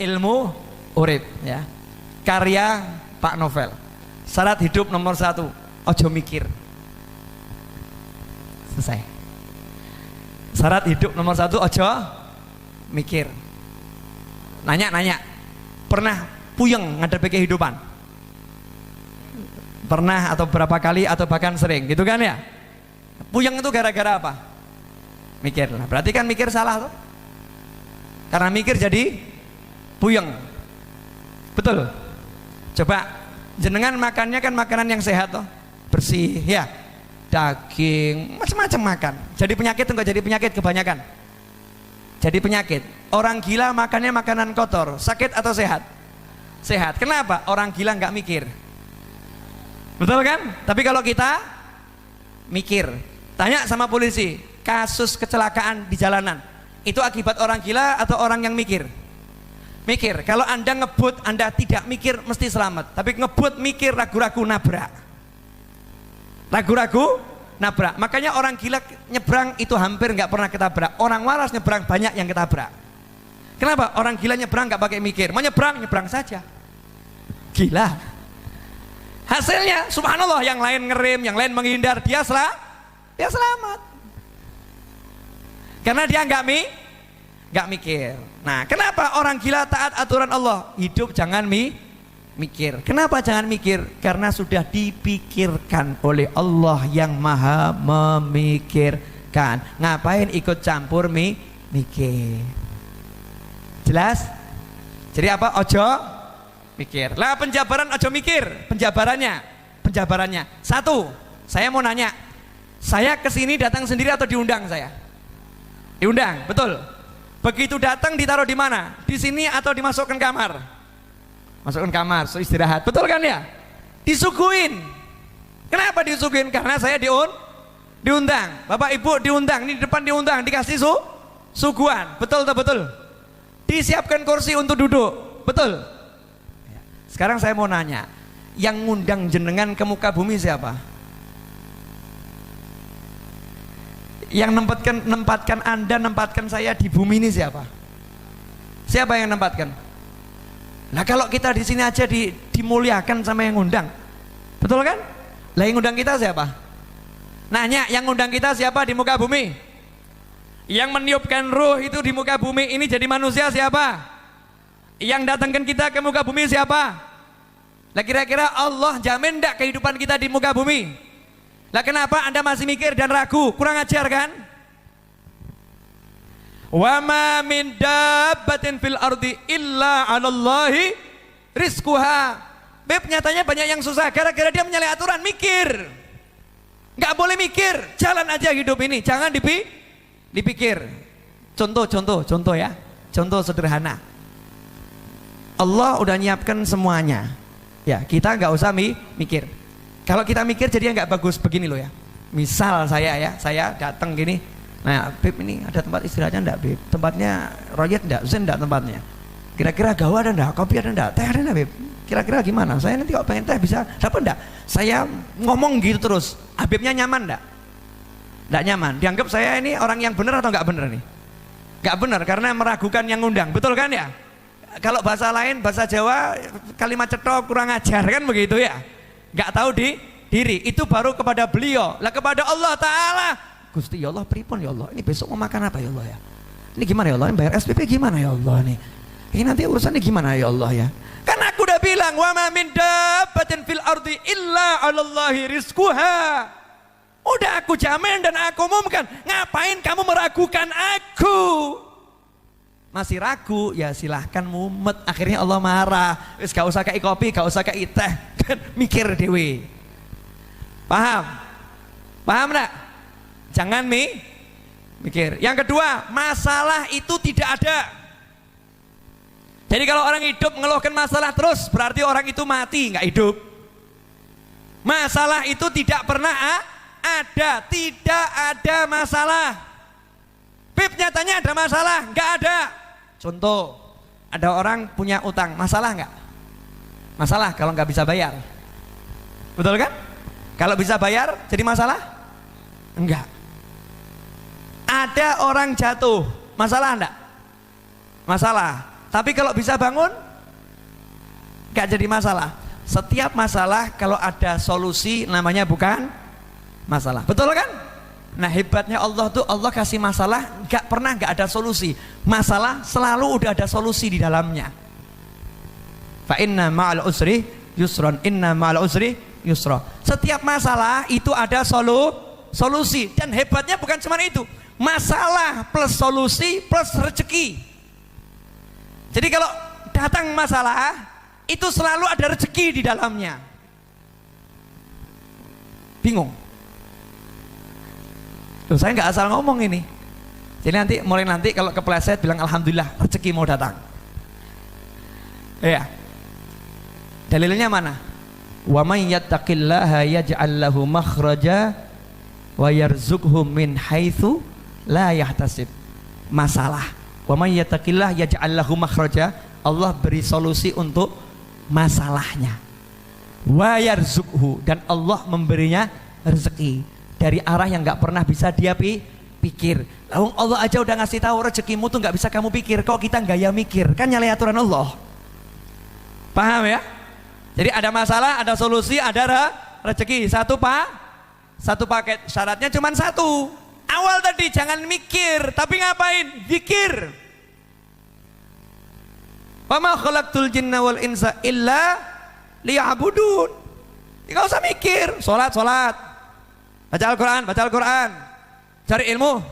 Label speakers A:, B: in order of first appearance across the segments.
A: ilmu urip ya. Karya Pak Novel. Syarat hidup nomor 1, ojo mikir. Selesai. Syarat hidup nomor 1, ojo mikir. Nanya, pernah puyeng ngadepi kehidupan? Pernah atau berapa kali atau bahkan sering gitu kan ya? Puyeng itu gara-gara apa? Mikir. Nah, berarti kan mikir salah tuh. Karena mikir jadi puyeng. Betul. Coba jenengan makannya kan makanan yang sehat toh, bersih ya. Daging, macam-macam makan. Jadi penyakit enggak jadi penyakit kebanyakan? Jadi penyakit. Orang gila makannya makanan kotor, sakit atau sehat? Sehat. Kenapa? Orang gila nggak mikir. Betul kan? Tapi kalau kita mikir, tanya sama polisi, kasus kecelakaan di jalanan, itu akibat orang gila atau orang yang mikir? Mikir. Kalau Anda ngebut, Anda tidak mikir mesti selamat. Tapi ngebut mikir, ragu-ragu nabrak. Ragu-ragu nabrak. Makanya orang gila nyebrang itu hampir nggak pernah ketabrak. Orang waras nyebrang banyak yang ketabrak. Kenapa? Orang gila nyebrang nggak pakai mikir, mau nyebrang saja. Gila. Hasilnya, subhanallah, yang lain ngerem, yang lain menghindar, dia selamat. Karena dia nggak mikir. Nah, kenapa orang gila taat aturan Allah? Hidup jangan mikir. Kenapa jangan mikir? Karena sudah dipikirkan oleh Allah yang maha memikirkan. Ngapain ikut campur mikir? Jelas? Jadi apa? Ojo mikir. Lah penjabaran ojo mikir. Penjabarannya. 1, saya mau nanya. Saya kesini datang sendiri atau diundang saya? Diundang, betul. Begitu datang ditaruh di mana? Di sini atau dimasukkan kamar? Masukkan kamar, so istirahat. Betul kan ya? Disuguhin. Kenapa disuguhin? Karena saya diundang. Bapak Ibu diundang, ini di depan diundang, dikasih suguhan. Betul atau betul? Disiapkan kursi untuk duduk. Betul. Sekarang saya mau nanya, yang ngundang jenengan ke muka bumi siapa? Yang nempatkan Anda, nempatkan saya di bumi ini siapa? Siapa yang nempatkan? Nah, kalau kita di sini aja dimuliakan sama yang ngundang, betul kan? Lah yang ngundang kita siapa? Nanya, yang ngundang kita siapa di muka bumi? Yang meniupkan ruh itu di muka bumi ini jadi manusia siapa? Yang datangkan kita ke muka bumi siapa? Lah kira-kira Allah jamin enggak kehidupan kita di muka bumi? Lah kenapa Anda masih mikir dan ragu? Kurang ajar kan? Wa ma min dabbatin fil ardi illa 'alallahi rizquha. Beb, nyatanya banyak yang susah gara-gara dia menyalahi aturan, mikir. Enggak boleh mikir, jalan aja hidup ini, jangan dipikir. Contoh ya. Contoh sederhana. Allah udah nyiapkan semuanya. Ya, kita nggak usah mikir. Kalau kita mikir jadinya nggak bagus. Begini loh ya. Misal saya datang gini. Nah, Beb, ini ada tempat istirahatnya enggak, Beb? Tempatnya royet enggak? Zen enggak tempatnya? Kira-kira gawa ada enggak? Kopi ada enggak? Teh ada enggak, Beb? Kira-kira gimana? Saya nanti kalau pengen teh bisa dapat enggak? Saya ngomong gitu terus. Habibnya nyaman enggak? Enggak nyaman. Dianggap saya ini orang yang benar atau enggak benar nih? Enggak benar karena meragukan yang ngundang. Betul kan ya? Kalau bahasa lain, bahasa Jawa, kalimat cetok, kurang ajar kan begitu ya? Enggak tahu diri. Itu baru kepada beliau. Lah kepada Allah Ta'ala, Gusti ya Allah, pripun ya Allah, ini besok mau makan apa ya Allah ya, ini gimana ya Allah, ini bayar SPP gimana ya Allah nih, ini nanti urusannya gimana ya Allah ya. Kan aku udah bilang, wa ma min dabbatin fil ardi illa 'alallahi rizquha. Udah aku jamin dan aku umumkan. Ngapain kamu meragukan aku? Masih ragu, ya silahkan mumet. Akhirnya Allah marah. Wis gak usah kei kopi, gak usah kei teh. Kan mikir dewe. Paham? Paham enggak? Jangan mikir. Yang kedua, masalah itu tidak ada. Jadi kalau orang hidup mengeluhkan masalah terus, berarti orang itu mati, nggak hidup. Masalah itu tidak pernah ada, tidak ada masalah. Bib, nyatanya ada masalah, nggak ada. Contoh, ada orang punya utang, masalah nggak? Masalah kalau nggak bisa bayar. Betul kan? Kalau bisa bayar, jadi masalah? Enggak. Ada orang jatuh, masalah enggak? Masalah. Tapi kalau bisa bangun, gak jadi masalah. Setiap masalah kalau ada solusi namanya bukan masalah. Betul kan? Nah hebatnya Allah tuh, Allah kasih masalah gak pernah gak ada solusi. Masalah selalu udah ada solusi di dalamnya. Fa inna ma'al usri yusron, inna ma'al usri yusra. Setiap masalah itu ada solusi. Dan hebatnya bukan cuma itu, masalah plus solusi plus rezeki. Jadi kalau datang masalah itu selalu ada rezeki di dalamnya. Bingung? Loh, saya nggak asal ngomong ini. Jadi mulai nanti kalau kepleset bilang alhamdulillah rezeki mau datang. Ya. Dalilnya mana? Wa may yattaqillaha yaj'al lahu makhraja wa yarzuqhu min haitsu la yahtasib. Masalah. Wa may yattaqillaha yaj'al lahu makhraja, Allah beri solusi untuk masalahnya. Wa yarzuqhu, dan Allah memberinya rezeki dari arah yang nggak pernah bisa dia pikir. Lalu Allah aja udah ngasih tahu rezekimu tuh nggak bisa kamu pikir, kok kita gaya mikir? Kan nyalahi aturan Allah. Paham ya? Jadi ada masalah, ada solusi, ada rezeki. Satu paket. Syaratnya cuma satu. Awal tadi jangan mikir, tapi ngapain? Zikir. Wa ma khalaqtul jinna wal insa illa liya'budun. Enggak usah mikir, salat. Baca Al-Qur'an. Cari ilmu.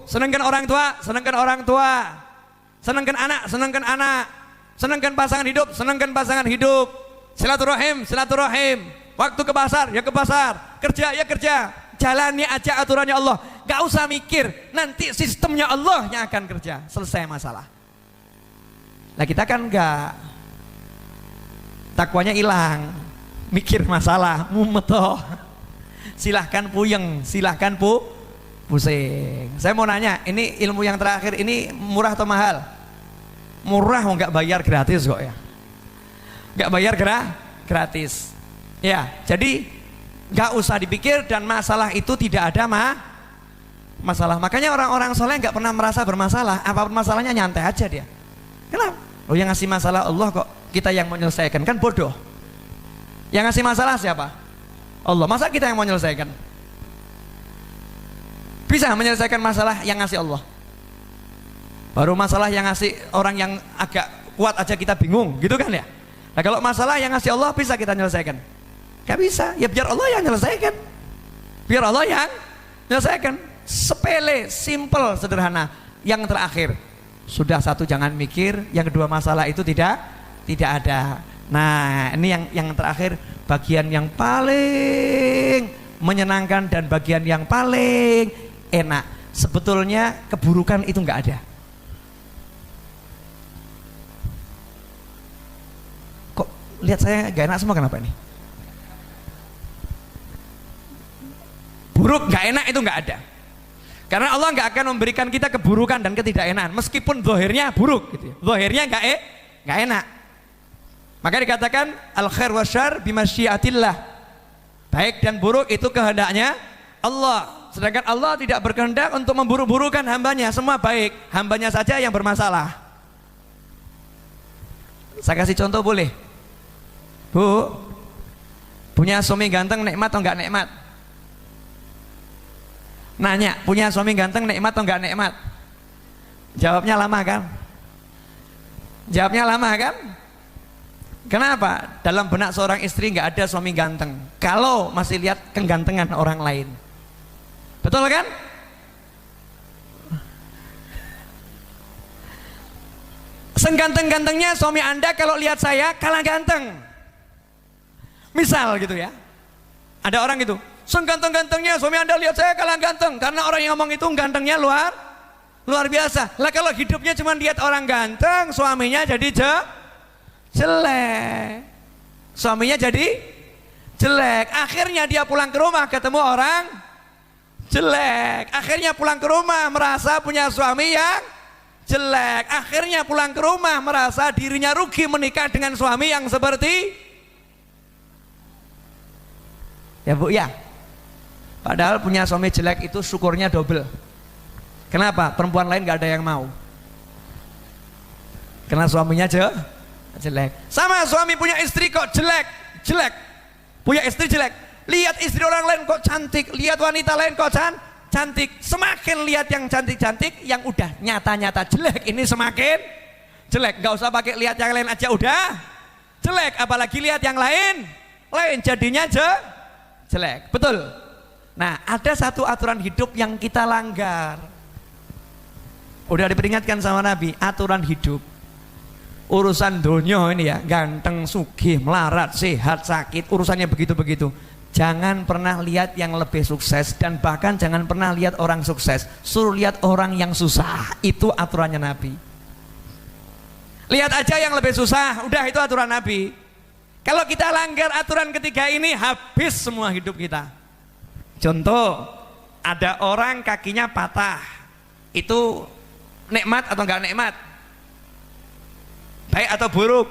A: Senangkan orang tua. Senangkan anak. Senangkan pasangan hidup. Silaturahim. Waktu ke pasar, ya ke pasar. Kerja. Jalani aja aturannya Allah. Enggak usah mikir, nanti sistemnya Allah yang akan kerja. Selesai masalah. Nah kita kan enggak, takwanya hilang, mikir masalah, mumetoh. Silahkan puyeng, silahkan pusing. Saya mau nanya, ini ilmu yang terakhir ini murah atau mahal? Murah, enggak bayar gratis kok ya. Enggak bayar gratis. Ya, jadi enggak usah dipikir dan masalah itu tidak ada masalah. Makanya orang-orang soleh enggak pernah merasa bermasalah, apapun masalahnya nyantai aja dia. Kenapa? Oh yang ngasih masalah Allah kok, kita yang menyelesaikan, kan bodoh. Yang ngasih masalah siapa? Allah. Masa kita yang mau menyelesaikan? Bisa menyelesaikan masalah yang ngasih Allah. Baru masalah yang ngasih orang yang agak kuat aja kita bingung, gitu kan ya? Nah kalau masalah yang ngasih Allah bisa kita menyelesaikan? Gak bisa, ya biar Allah yang menyelesaikan. Biar Allah yang menyelesaikan. Sepele, simple, sederhana. Yang terakhir, sudah satu jangan mikir, yang kedua masalah itu tidak ada. Nah ini yang terakhir, bagian yang paling menyenangkan dan bagian yang paling enak. Sebetulnya keburukan itu nggak ada. Kok lihat saya gak enak semua, kenapa ini? Buruk, gak enak itu nggak ada. Karena Allah nggak akan memberikan kita keburukan dan ketidakenakan, meskipun zahirnya buruk, gitu ya. Zahirnya nggak enak. Maka dikatakan al khair wa syarr bimasyiatillah. Baik dan buruk itu kehendaknya Allah. Sedangkan Allah tidak berkehendak untuk memburuk-burukan hambanya. Semua baik, hambanya saja yang bermasalah. Saya kasih contoh boleh? Bu, punya suami ganteng nikmat atau nggak nikmat? Nanya, punya suami ganteng nikmat atau enggak nikmat? Jawabnya lama kan? Kenapa? Dalam benak seorang istri enggak ada suami ganteng kalau masih lihat kegantengan orang lain. Betul kan? Seganteng-gantengnya suami Anda kalau lihat saya kalah ganteng. Misal gitu ya. Ada orang gitu, seganteng-gantengnya suami Anda lihat saya kalah ganteng, karena orang yang ngomong itu gantengnya luar biasa. Lah kalau hidupnya cuma lihat orang ganteng, suaminya jadi jelek. Suaminya jadi jelek. Akhirnya dia pulang ke rumah ketemu orang jelek. Akhirnya pulang ke rumah merasa punya suami yang jelek. Akhirnya pulang ke rumah merasa dirinya rugi menikah dengan suami yang seperti ya Bu ya. Padahal punya suami jelek itu syukurnya double. Kenapa? Perempuan lain gak ada yang mau. Karena suaminya jelek. Sama suami punya istri kok jelek. Punya istri jelek. Lihat istri orang lain kok cantik, lihat wanita lain kok cantik. Semakin lihat yang cantik-cantik, yang udah nyata-nyata jelek ini semakin jelek. Gak usah pakai lihat yang lain aja udah jelek, apalagi lihat yang lain jadinya jelek. Betul. Nah, ada satu aturan hidup yang kita langgar. Udah diperingatkan sama Nabi, aturan hidup. Urusan dunia ini ya, ganteng, sugih, melarat, sehat, sakit, urusannya begitu-begitu. Jangan pernah lihat yang lebih sukses, dan bahkan jangan pernah lihat orang sukses. Suruh lihat orang yang susah. Itu aturannya Nabi. Lihat aja yang lebih susah, udah itu aturan Nabi. Kalau kita langgar aturan ketiga ini, habis semua hidup kita. Contoh, ada orang kakinya patah, itu nikmat atau enggak nikmat? Baik atau buruk?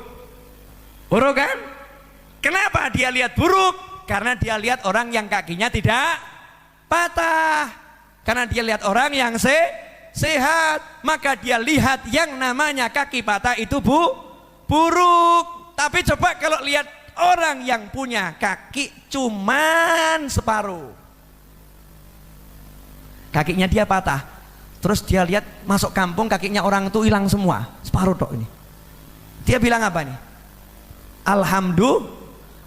A: Buruk kan? Kenapa dia lihat buruk? Karena dia lihat orang yang kakinya tidak patah. Karena dia lihat orang yang sehat, maka dia lihat yang namanya kaki patah itu buruk. Tapi coba kalau lihat orang yang punya kaki cuman separuh, kakinya dia patah, terus dia lihat masuk kampung kakinya orang itu hilang semua, separuh tok ini. Dia bilang apa nih?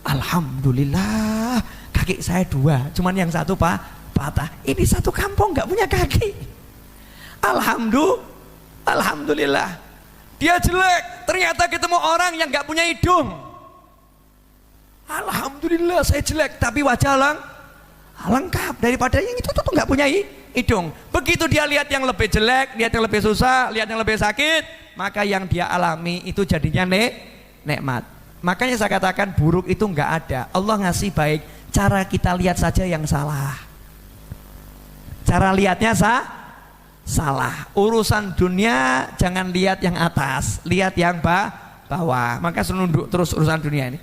A: Alhamdulillah, kaki saya dua, cuman yang satu patah. Ini satu kampung nggak punya kaki. Alhamdulillah. Dia jelek, ternyata ketemu orang yang nggak punya hidung. Alhamdulillah saya jelek, tapi wajah lengkap daripada yang itu tuh nggak punya hidung. Begitu dia lihat yang lebih jelek, lihat yang lebih susah, lihat yang lebih sakit, maka yang dia alami itu jadinya nikmat. Makanya saya katakan buruk itu nggak ada. Allah ngasih baik, cara kita lihat saja yang salah. Cara lihatnya salah. Urusan dunia jangan lihat yang atas, lihat yang bawah. Maka nunduk terus urusan dunia ini.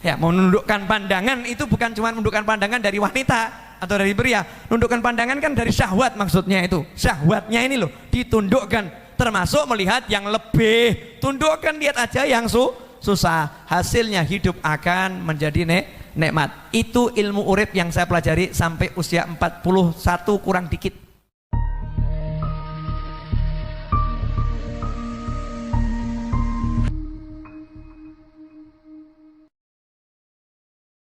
A: Ya, mau menundukkan pandangan itu bukan cuma menundukkan pandangan dari wanita atau dari pria. Menundukkan pandangan kan dari syahwat, maksudnya itu. Syahwatnya ini loh ditundukkan, termasuk melihat yang lebih. Tundukkan, lihat aja yang susah. Hasilnya hidup akan menjadi nikmat. Itu ilmu urip yang saya pelajari sampai usia 41 kurang dikit.